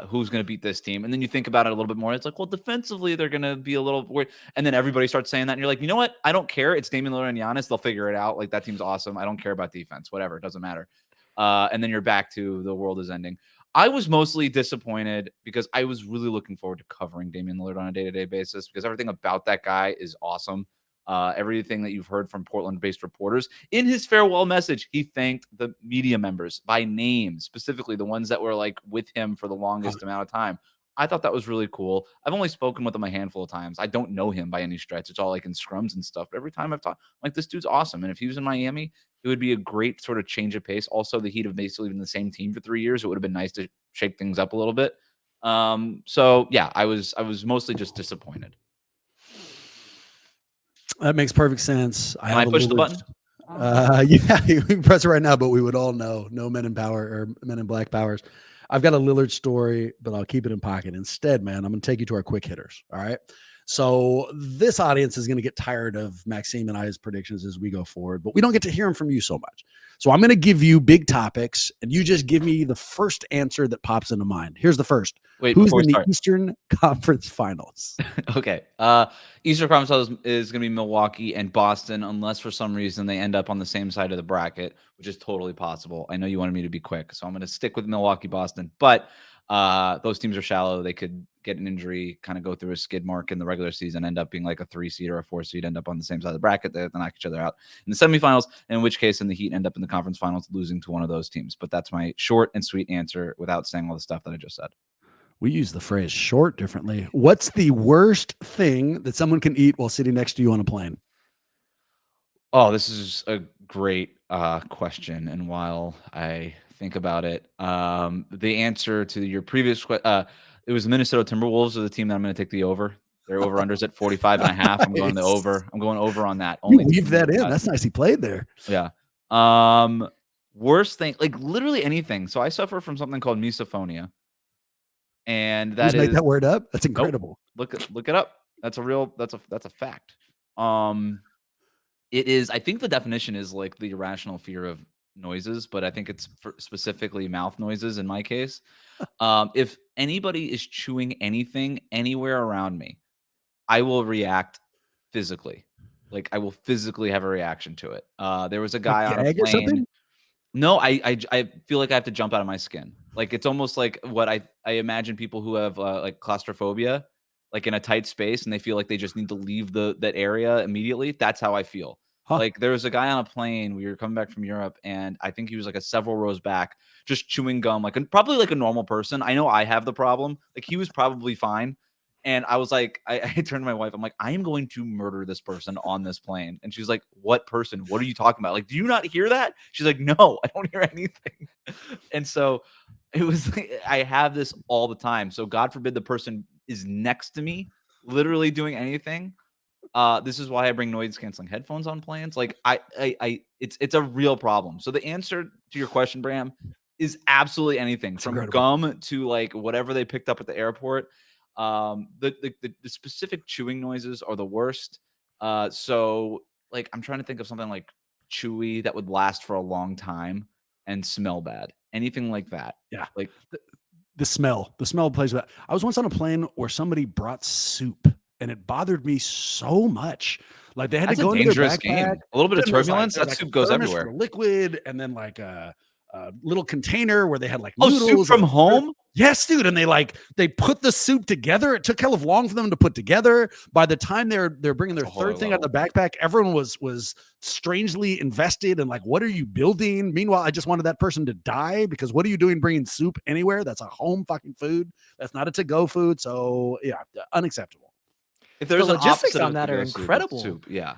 Who's going to beat this team? And then you think about it a little bit more. It's like, well, defensively, they're going to be a little weird. And then everybody starts saying that. And you're like, you know what? I don't care. It's Damian Lillard and Giannis. They'll figure it out. Like, that team's awesome. I don't care about defense. Whatever. It doesn't matter. And then you're back to the world is ending. I was mostly disappointed because I was really looking forward to covering Damian Lillard on a day-to-day basis because everything about that guy is awesome. Everything that you've heard from Portland-based reporters. In his farewell message, he thanked the media members by name, specifically the ones that were like with him for the longest amount of time. I thought that was really cool. I've only spoken with him a handful of times. I don't know him by any stretch. It's all like in scrums and stuff. But every time I've talked, like, this dude's awesome. And if he was in Miami, it would be a great sort of change of pace. Also, the Heat have basically been the same team for 3 years. It would have been nice to shake things up a little bit. So yeah, I was mostly just disappointed. That makes perfect sense. Can I push the button? Yeah, you can press it right now, but we would all know no Men in Power or Men in Black powers. I've got a Lillard story, but I'll keep it in pocket. Instead, man, I'm going to take you to our quick hitters. All right. So this audience is going to get tired of Maxime and I's predictions as we go forward, but we don't get to hear them from you so much. So I'm going to give you big topics, and you just give me the first answer that pops into mind. Here's the first. Wait, who's before in we the start. Eastern Conference Finals? Okay. Eastern Conference Finals is going to be Milwaukee and Boston, unless for some reason they end up on the same side of the bracket, which is totally possible. I know you wanted me to be quick, so I'm going to stick with Milwaukee, Boston. But those teams are shallow. They could get an injury, kind of go through a skid mark in the regular season, end up being like a 3 seed or a 4 seed, end up on the same side of the bracket. They knock each other out in the semifinals, in which case, in the Heat end up in the conference finals, losing to one of those teams. But that's my short and sweet answer without saying all the stuff that I just said. We use the phrase short differently. What's the worst thing that someone can eat while sitting next to you on a plane? Oh, this is a great question. And while I think about it, the answer to your previous question, it was the Minnesota Timberwolves are the team that I'm going to take the over. Their over-unders at 45.5. I'm going the over. I'm going over on that. You weave that in. That's nice. He played there. Yeah. Worst thing, like literally anything. So I suffer from something called misophonia. And that Just is make that word up. That's nope. incredible. Look it up. That's a fact. It is, I think the definition is like the irrational fear of noises, but I think it's specifically mouth noises in my case. If anybody is chewing anything anywhere around me, I will react physically. Like I will physically have a reaction to it. There was a guy on a plane. No, I feel like I have to jump out of my skin. Like it's almost like what I imagine people who have like claustrophobia, like in a tight space, and they feel like they just need to leave that area immediately. That's how I feel. Huh. Like there was a guy on a plane. We were coming back from Europe, and I think he was like a several rows back, just chewing gum, like probably like a normal person. I know I have the problem. Like he was probably fine. And I was like, I turned to my wife. I'm like, I am going to murder this person on this plane. And she's like, what person? What are you talking about? Like, do you not hear that? She's like, no, I don't hear anything. And so it was, I have this all the time. So God forbid the person is next to me, literally doing anything. This is why I bring noise canceling headphones on planes. Like it's a real problem. So the answer to your question, Bram, is absolutely anything. That's from incredible. Gum to like whatever they picked up at the airport. The specific chewing noises are the worst. So like I'm trying to think of something like chewy that would last for a long time and smell bad. Anything like that. Yeah. Like the smell plays with that. I was once on a plane where somebody brought soup and it bothered me so much. Like they had to go into their backpack. Game. A little bit of turbulence. That soup goes everywhere. Liquid, and then like a little container where they had like noodles. Soup from home? Yes, dude. And they put the soup together. It took hell of long for them to put together. By the time they're bringing their third thing out of the backpack, everyone was strangely invested in like, what are you building? Meanwhile, I just wanted that person to die because what are you doing bringing soup anywhere? That's a home fucking food. That's not a to-go food. So yeah, unacceptable. If there's the logistics on that are incredible. Soup, yeah.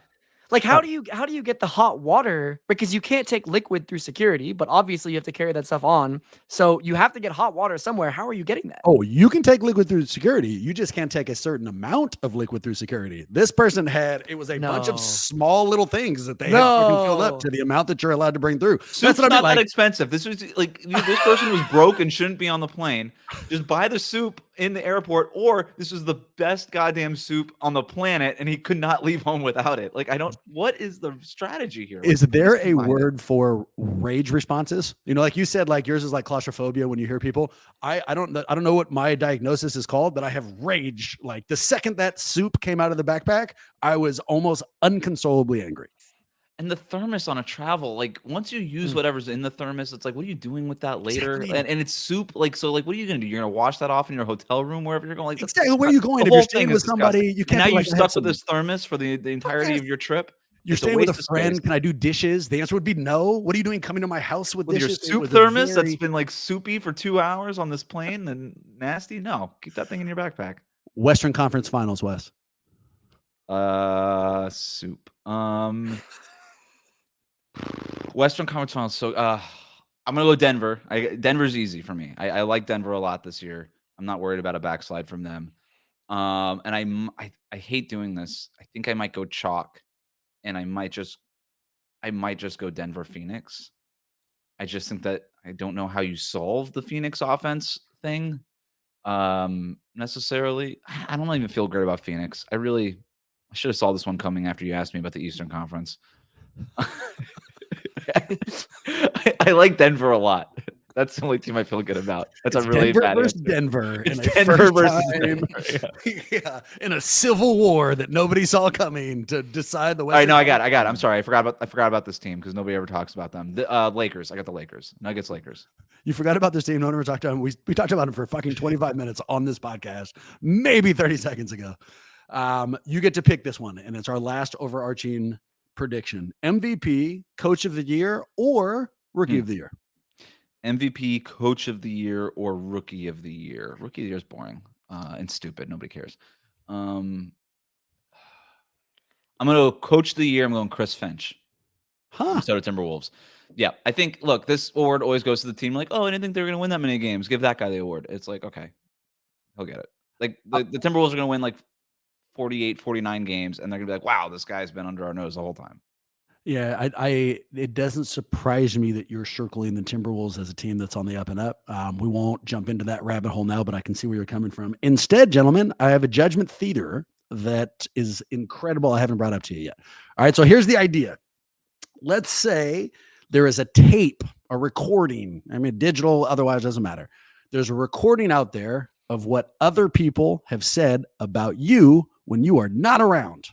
Like how do you get the hot water? Because you can't take liquid through security, but obviously you have to carry that stuff on. So you have to get hot water somewhere. How are you getting that? Oh, you can take liquid through security. You just can't take a certain amount of liquid through security. This person it was a bunch of small little things that they had fucking filled up to the amount that you're allowed to bring through. Soup's not that expensive. This was like this person was broke and shouldn't be on the plane. Just buy the soup in the airport, or this was the best goddamn soup on the planet and he could not leave home without it. Like what is the strategy here? Is there a word for rage responses? You know, like you said, like yours is like claustrophobia when you hear people. I don't know what my diagnosis is called, but I have rage. Like the second that soup came out of the backpack, I was almost unconsolably angry. And the thermos on a travel, like once you use whatever's in the thermos, it's like, what are you doing with that later? Exactly. And it's soup. Like, so like, what are you gonna do? You're gonna wash that off in your hotel room, wherever you're going. Like, that's Exactly. Where are you going? the If you're whole staying thing with is disgusting. somebody, you And can't now be you like, I have stuck with some. this thermos for the entirety yes. of your trip. You're It's a staying with a waste of space. friend. Can I do dishes? The answer would be no. What are you doing coming to my house with With your dishes? It soup was a thermos very- that's been like soupy for 2 hours on this plane and nasty. No, keep that thing in your backpack. Western Conference Finals, Wes. Soup. Western Conference Finals. So I'm gonna go Denver. Denver's easy for me. I like Denver a lot this year. I'm not worried about a backslide from them. And I hate doing this. I think I might go chalk, and I might just go Denver Phoenix. I just think that I don't know how you solve the Phoenix offense thing necessarily. I don't even feel great about Phoenix. I should have saw this one coming after you asked me about the Eastern Conference. I like Denver a lot. That's the only team I feel good about. That's It's a really Denver bad versus answer. Denver It's in a Denver first versus time, Denver, yeah, in a civil war that nobody saw coming to decide the All right, Western. no, I got it. I'm sorry. I forgot about this team because nobody ever talks about them. The Lakers. I got the Lakers. Nuggets, Lakers. You forgot about this team. No one ever talked about him. We talked about him for fucking 25 minutes on this podcast, maybe 30 seconds ago. You get to pick this one, and it's our last overarching prediction: MVP, Coach of the Year, or Rookie of the Year. MVP, Coach of the Year, or Rookie of the Year. Rookie of the Year is boring and stupid. Nobody cares. I'm going to go Coach of the Year. I'm going Chris Finch. Minnesota Timberwolves. Yeah, I think, look, this award always goes to the team like, oh, I didn't think they were going to win that many games. Give that guy the award. It's like, okay, he'll get it. Like, the Timberwolves are going to win like 48, 49 games, and they're going to be like, wow, this guy's been under our nose the whole time. Yeah, it doesn't surprise me that you're circling the Timberwolves as a team that's on the up and up. We won't jump into that rabbit hole now, but I can see where you're coming from. Instead, gentlemen, I have a judgment theater that is incredible. I haven't brought up to you yet. All right, so here's the idea. Let's say there is a tape, a recording. I mean, digital, otherwise doesn't matter. There's a recording out there of what other people have said about you when you are not around.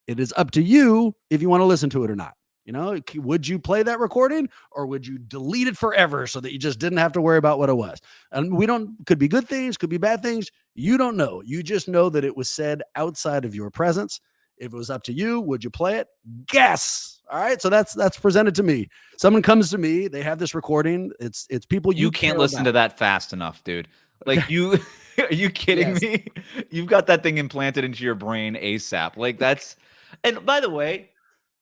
It is up to you if you want to listen to it or not. You know, would you play that recording or would you delete it forever so that you just didn't have to worry about what it was? And could be good things, could be bad things. You don't know. You just know that it was said outside of your presence. If it was up to you, would you play it? Guess. All right. So that's presented to me. Someone comes to me, they have this recording. It's people you can't listen to that fast enough, dude. Like are you kidding me? You've got that thing implanted into your brain ASAP. Like that's, and by the way,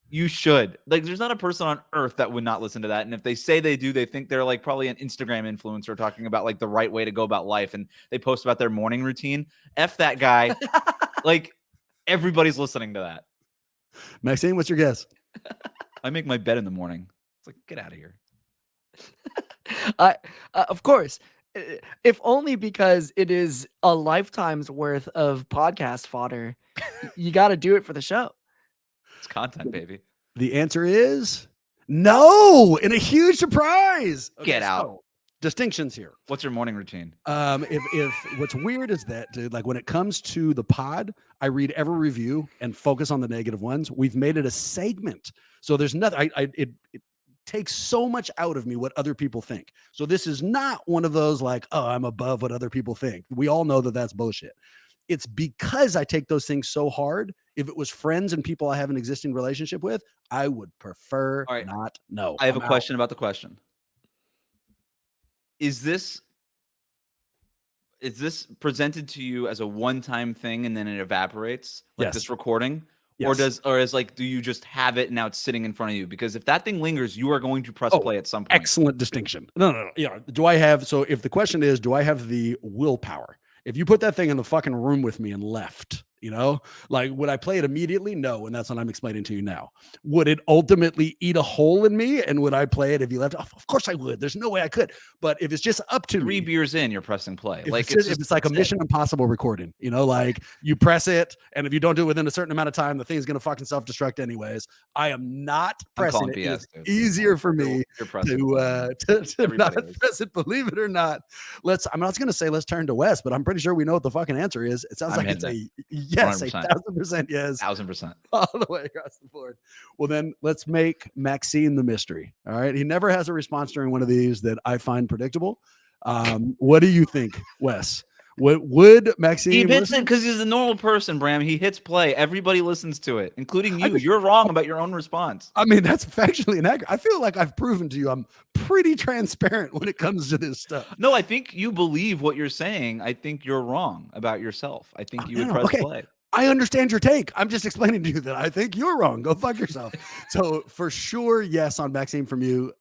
you should. Like, there's not a person on earth that would not listen to that. And if they say they do, they think they're like probably an Instagram influencer talking about like the right way to go about life. And they post about their morning routine. F that guy. Like, everybody's listening to that. Maxine, what's your guess? I make my bed in the morning. It's like, get out of here. Of course, if only because it is a lifetime's worth of podcast fodder. You got to do it for the show. It's content, baby. The answer is no, and a huge surprise. Get out. So, distinctions here. What's your morning routine? If what's weird is that, dude, like when it comes to the pod, I read every review and focus on the negative ones. We've made it a segment, so there's nothing. It takes so much out of me what other people think. So this is not one of those like, oh, I'm above what other people think. We all know that that's bullshit. It's because I take those things so hard. If it was friends and people I have an existing relationship with, I would prefer not know. I have a question about the question. Is this presented to you as a one-time thing and then it evaporates like this recording? Yes. Or is like, do you just have it and now it's sitting in front of you? Because if that thing lingers, you are going to press play at some point. Excellent distinction. No. Yeah. Do I have, so if the question is, do I have the willpower? If you put that thing in the fucking room with me and left, you know, like, would I play it immediately? No. And that's what I'm explaining to you now. Would it ultimately eat a hole in me? And would I play it if you left? Oh, of course I would. There's no way I could. But if it's just up to 3 me, beers in, you're pressing play. If it's like a Mission Impossible recording, you know, like you press it, and if you don't do it within a certain amount of time, the thing's going to fucking self-destruct anyways. I am not pressing it. BS, it's easier for me to not press it, believe it or not. I'm not going to say let's turn to Wes, but I'm pretty sure we know what the fucking answer is. It sounds like it's a Yes, 100%. 1,000% yes. 1000%. All the way across the board. Well, then let's make Maxime the mystery. All right. He never has a response during one of these that I find predictable. What do you think, Wes? What would Maxime He hits listen? it because he's a normal person, Bram. He hits play. Everybody listens to it, including you. think- You're wrong about your own response. I mean, that's factually inaccurate. I feel like I've proven to you I'm pretty transparent when it comes to this stuff. No, I think you believe what you're saying. I think you're wrong about yourself. I think you would no, press okay. play. I understand your take. I'm just explaining to you that I think you're wrong. Go fuck yourself. So for sure, yes, on Maxime from you.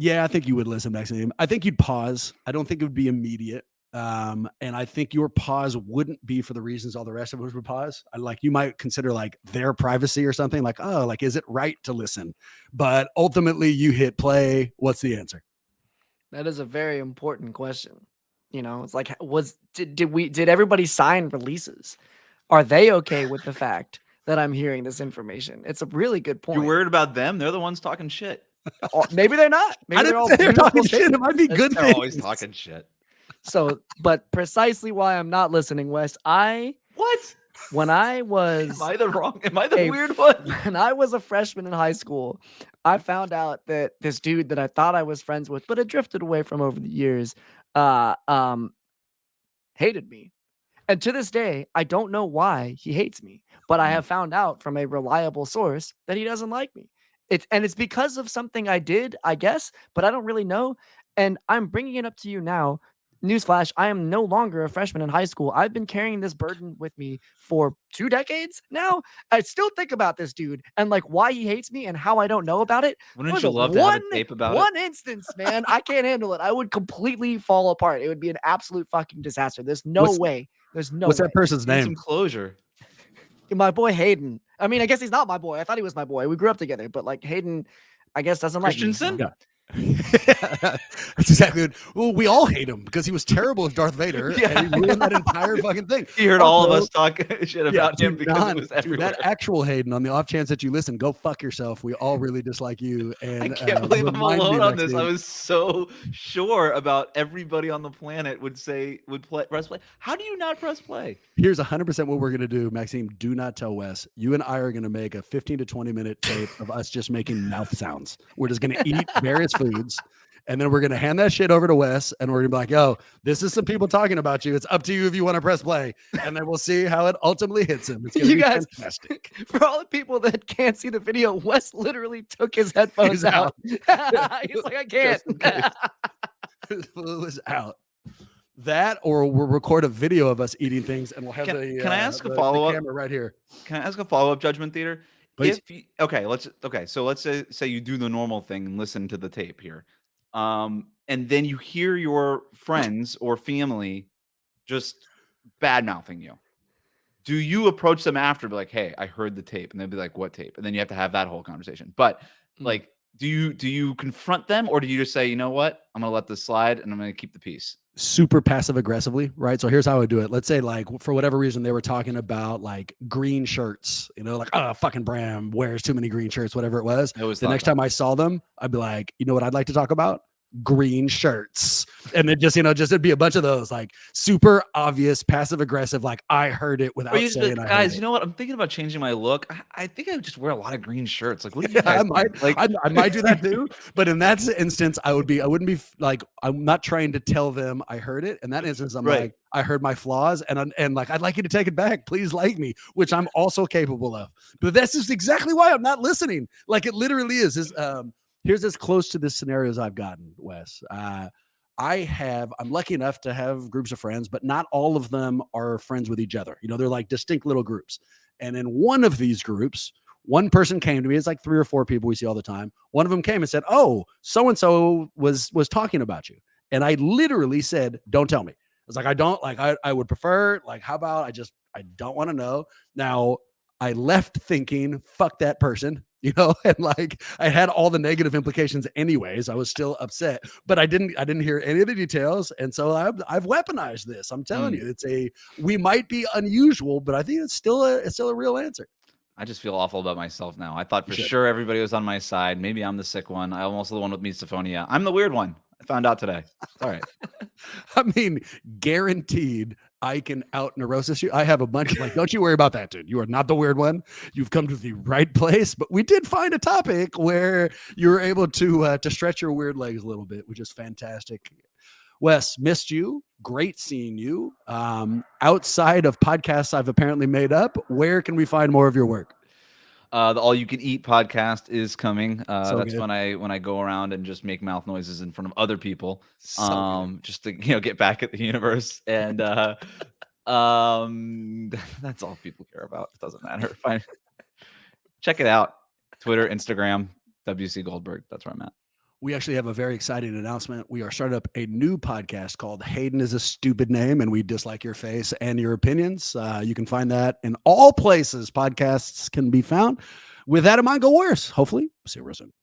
Yeah, I think you would listen, Maxime. I think you'd pause. I don't think it would be immediate. And I think your pause wouldn't be for the reasons all the rest of us would pause. Like you might consider like their privacy or something like, oh, like, is it right to listen? But ultimately you hit play. What's the answer? That is a very important question. You know, it's like, did everybody sign releases? Are they okay with the fact that I'm hearing this information? It's a really good point. You're worried about them? They're the ones talking shit. Or maybe they're not. Maybe I they're didn't all say they're beautiful talking shit. It might be good They're things. always talking shit. So, but precisely why I'm not listening, Wes. What? When I was Am I the weird one? when I was a freshman in high school, I found out that this dude that I thought I was friends with, but had drifted away from over the years, hated me. And to this day, I don't know why he hates me, but I have found out from a reliable source that he doesn't like me. It's because of something I did, I guess, but I don't really know. And I'm bringing it up to you now. Newsflash, I am no longer a freshman in high school. I've been carrying this burden with me for 2 decades now. I still think about this dude and like why he hates me and how I don't know about it. Wouldn't For you the love to have a tape about it? one instance, man, I can't handle it. I would completely fall apart. It would be an absolute fucking disaster. There's no What's- way. There's no What's way. that person's Need name? some closure. My boy Hayden. I mean, I guess he's not my boy. I thought he was my boy. We grew up together, but like Hayden, I guess doesn't like me. Christensen? So. Yeah. That's exactly what, well, we all hate him because he was terrible as Darth Vader and he ruined that entire fucking thing. He heard all of Also, us talk shit about him because it was to everywhere. that actual Hayden, on the off chance that you listen, go fuck yourself. We all really dislike you. And I can't believe I'm remind me alone on next this. week- I was so sure about everybody on the planet would press play. How do you not press play? Here's 100% what we're going to do, Maxime. Do not tell Wes. You and I are going to make a 15 to 20 minute tape of us just making mouth sounds. We're just going to eat various foods. And then we're going to hand that shit over to Wes. And we're going to be like, yo, this is some people talking about you. It's up to you if you want to press play. And then we'll see how it ultimately hits him. It's going to You be guys, fantastic. for all the people that can't see the video, Wes literally took his headphones He's out. He's like, I can't. This fool is out. That, or we'll record a video of us eating things, and we'll have Can I ask a the follow-up? camera right here. Can I ask a follow-up, Judgment Theater? Please. So let's say you do the normal thing and listen to the tape here. And then you hear your friends or family just bad mouthing you. Do you approach them after, be like, hey, I heard the tape? And they'll be like, what tape? And then you have to have that whole conversation. But like, do you confront them, or do you just say, you know what? I'm gonna let this slide and I'm gonna keep the peace? Super passive aggressively, right? So here's how I would do it. Let's say, like, for whatever reason, they were talking about like green shirts, you know, like, oh, fucking Bram wears too many green shirts, whatever it was. I always The thought next that. time I saw them, I'd be like, you know what I'd like to talk about? Green shirts. And then just, it'd be a bunch of those like super obvious passive aggressive, like I heard it without Or you just be saying like, I heard guys, it. you know what? I'm thinking about changing my look. I think I would just wear a lot of green shirts. Like, what do you Yeah, guys I think? might, Like, I might do that too. But in that instance, I wouldn't be like, I'm not trying to tell them I heard it. In that instance, I'm Right. like, I heard my flaws, and like, I'd like you to take it back. Please like me, which I'm also capable of. But that's just exactly why I'm not listening. Like, it literally is. Here's as close to this scenario as I've gotten, Wes. I'm lucky enough to have groups of friends, but not all of them are friends with each other. They're like distinct little groups. And in one of these groups, one person came to me. It's like 3 or 4 people we see all the time. One of them came and said, oh, so-and-so was talking about you. And I literally said, don't tell me. I was like, I would prefer, like, how about I don't want to know. Now, I left thinking, fuck that person, and like I had all the negative implications anyways. I was still upset, but I didn't hear any of the details. And so I've weaponized this. I'm telling you, we might be unusual, but I think it's still a real answer. I just feel awful about myself now. I thought for sure everybody was on my side. Maybe I'm the sick one. I'm also the one with misophonia. I'm the weird one. I found out today. It's all right. I mean, guaranteed I can out neurosis you. I have a bunch like, don't you worry about that, dude. You are not the weird one. You've come to the right place. But we did find a topic where you were able to stretch your weird legs a little bit, which is fantastic. Wes, missed you. Great seeing you. Outside of podcasts I've apparently made up, where can we find more of your work? The All You Can Eat podcast is coming. So That's good. when I go around and just make mouth noises in front of other people, So good. just to get back at the universe. And that's all people care about. It doesn't matter. Fine. Check it out. Twitter, Instagram, WC Goldberg. That's where I'm at. We actually have a very exciting announcement. We are starting up a new podcast called Hayden is a Stupid Name, and we dislike your face and your opinions. You can find that in all places podcasts can be found. With that in mind, go Warriors. Hopefully, see you real soon.